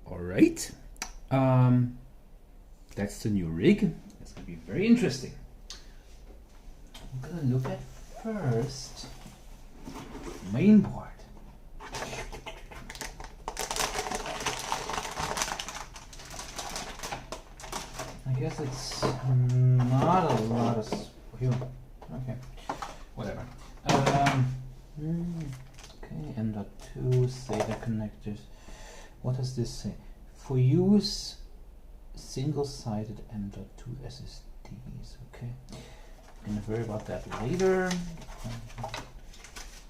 All right. That's the new rig. It's going to be very interesting. I'm going to look at first mainboard. I guess it's not a lot of okay, whatever. Okay, M.2 SATA connectors. What does this say? For use single-sided M.2 SSDs. Okay, I'm gonna worry about that later.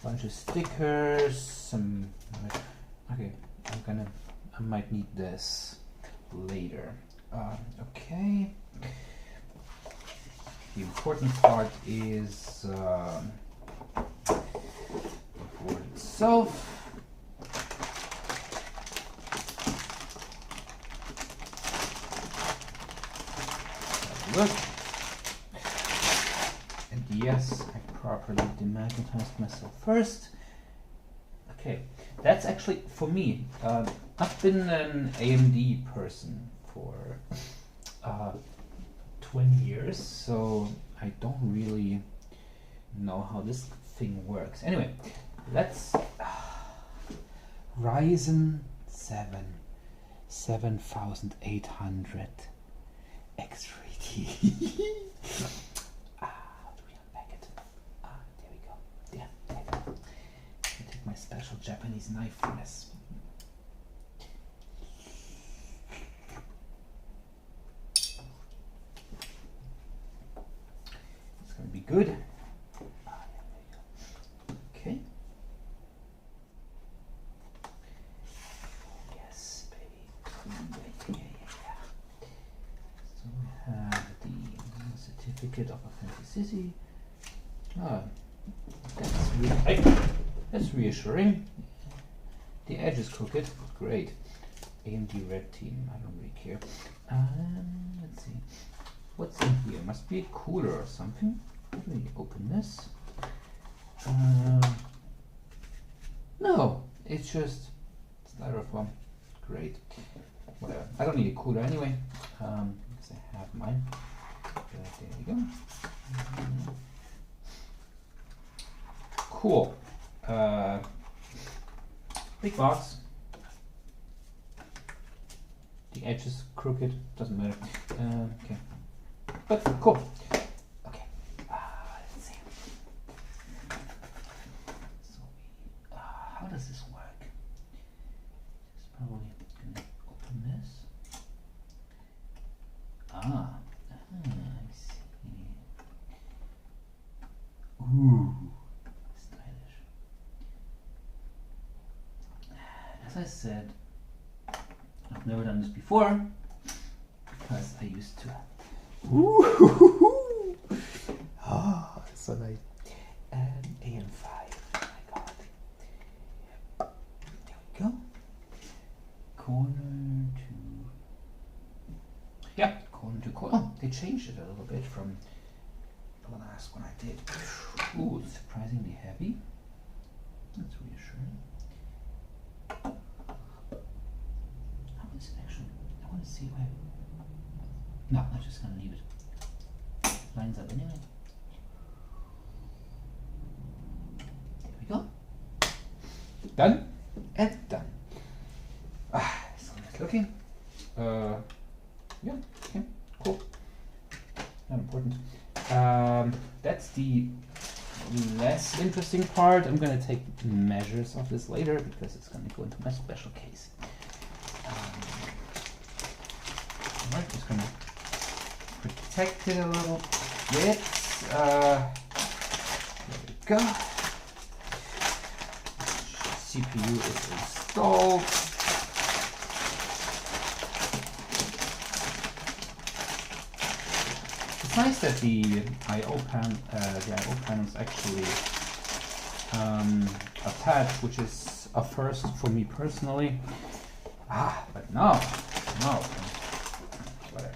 Bunch of stickers. Some. Okay, I might need this later. Okay. The important part is the board itself. Look. And yes, I properly demagnetized myself first. Okay, that's actually for me. I've been an AMD person for 20 years, so I don't really know how this thing works. Anyway, let's Ryzen 7 7800 X3D. How do we unpack it? There we go. Yeah, there we go. I take my special Japanese knife for this. It's gonna be good. Okay. Yes, baby. Yeah. So we have the certificate of authenticity. That's reassuring. The edge is crooked. Great. AMD Red Team. I don't really care. Let's see. What's in here? Must be a cooler or something. Let me open this. No, it's just styrofoam. Great. Whatever. I don't need a cooler anyway. Because I have mine. There we go. Cool. Big box. The edge is crooked. Doesn't matter. Okay. But cool. Okay. Let's see. So how does this work? Just probably gonna open this. I see. Ooh, stylish. As I said, I've never done this before because I used to. Ooh, oh, so nice. AM5. Oh my god. There we go. Corner to corner. Oh, they changed it a little bit from the last one I did. Ooh, surprisingly heavy. That's reassuring. How is it actually? I want to see where. No, I'm just gonna leave it. Lines up anyway. There we go. Done and done. So nice looking. Yeah, okay, cool. Not important. That's the less interesting part. I'm gonna take measures of this later because it's gonna go into my special case. Alright, just gonna protect it a little bit. There we go. CPU is installed. It's nice that the I/O panels actually attach, which is a first for me personally. But no. Whatever.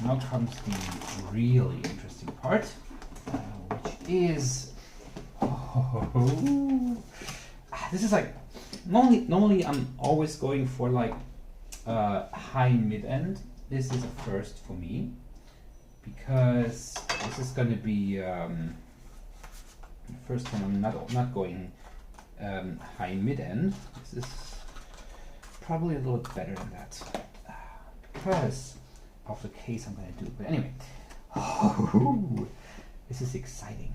Now comes the really interesting part, which is this is like Normally I'm always going for like high mid end. This is a first for me because this is going to be the first time I'm not going high mid end. This is probably a little better than that because of the case I'm going to do. But anyway, this is exciting.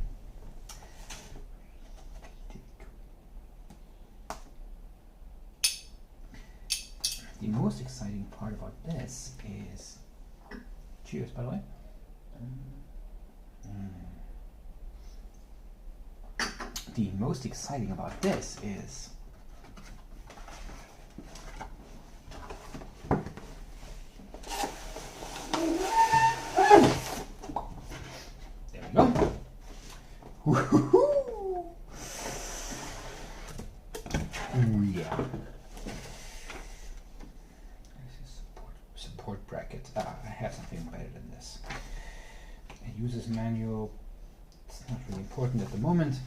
The most exciting part about this is, cheers by the way. The most exciting about this is there we go. Yeah. Support bracket. I have something better than this. A user's manual. It's not really important at the moment.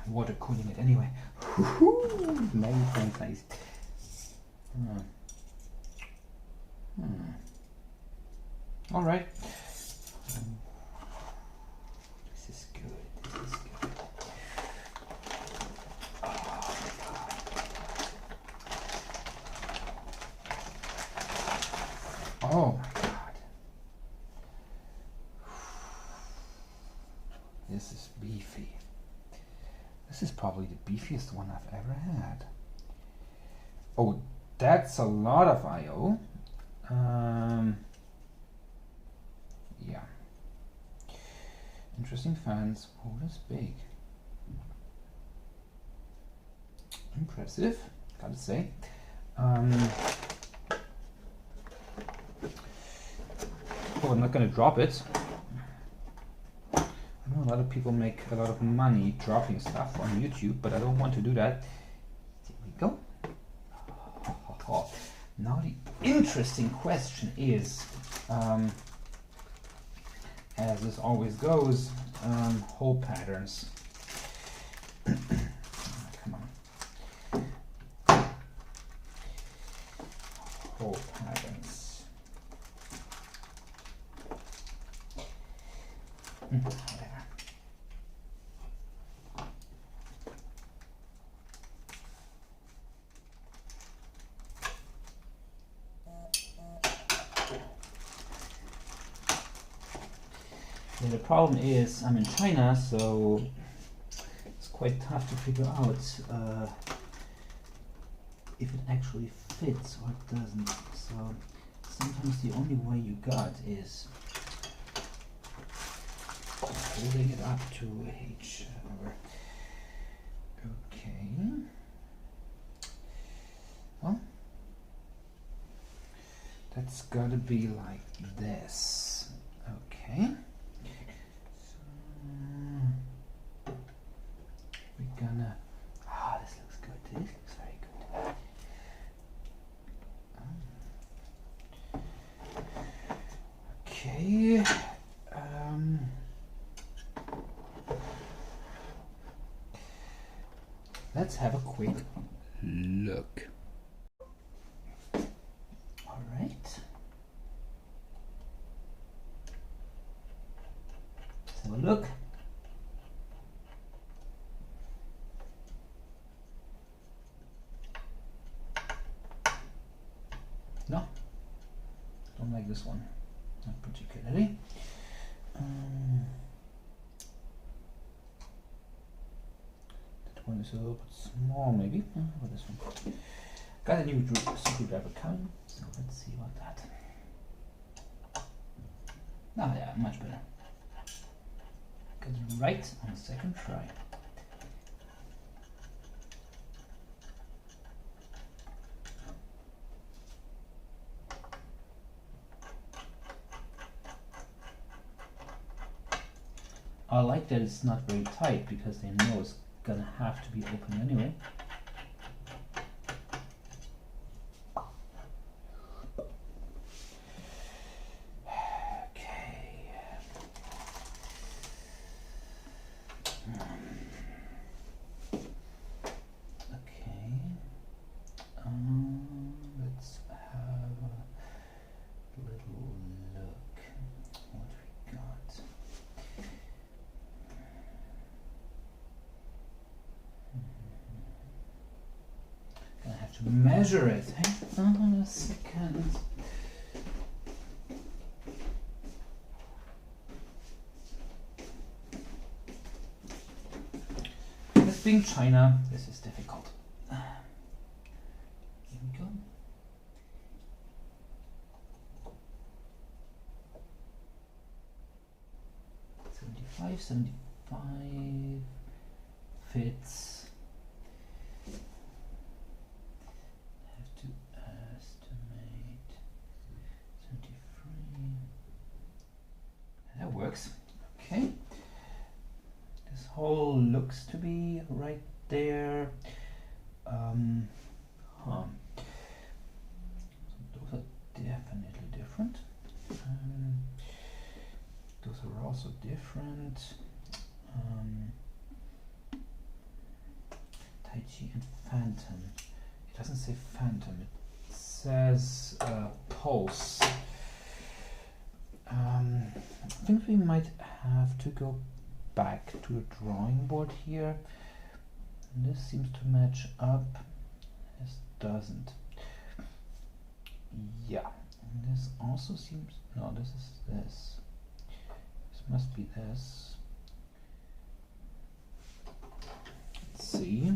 Water cooling it anyway. Nice. All right. This is good. Oh my god. This is beefy. This is probably the beefiest one I've ever had. Oh, that's a lot of I/O. Yeah. Interesting fans. Oh, that's big. Impressive, gotta say. Oh, I'm not gonna drop it. I know a lot of people make a lot of money dropping stuff on YouTube, but I don't want to do that. Here we go. Now the interesting question is, as this always goes, hole patterns. Come on. Hole patterns. Whatever. Yeah, the problem is I'm in China, so it's quite tough to figure out if it actually fits or it doesn't. So sometimes the only way you got is holding it up to H. Okay. Well, that's gotta be like this. Okay. So we're gonna. Ah, this looks good. This looks very good. Okay. Let's have a quick look. All right. Let's have a look. No, don't like this one, not particularly. That one is a little bit small, maybe. How about this one? Got a new screwdriver coming, so let's see about that. Now, yeah, much better. Got it right on the second try. I like that it's not very tight because they know it's gonna have to be open anyway. Okay. Okay. to measure it. Hang on a second. This being China, this is difficult. Here we go. 75 fits. I have to estimate 73. That works. Okay. This hole looks to be right there. Those are definitely different. Those are also different. Tai Chi and Phantom. It doesn't say Phantom, it says Pulse. I think we might have to go back to the drawing board here. This seems to match up. This doesn't. Yeah, and this also seems. No, this is this. This must be this. Let's see.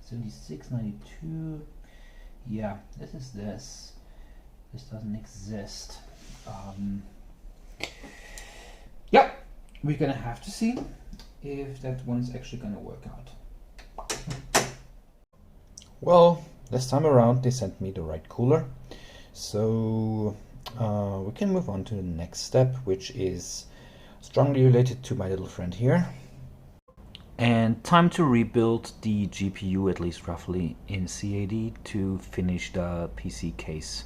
7692. Yeah, this is this. This doesn't exist. Yeah, we're gonna have to see if that one's actually gonna work out. Well, this time around they sent me the right cooler, so we can move on to the next step, which is strongly related to my little friend here. And time to rebuild the GPU, at least roughly, in CAD to finish the PC case.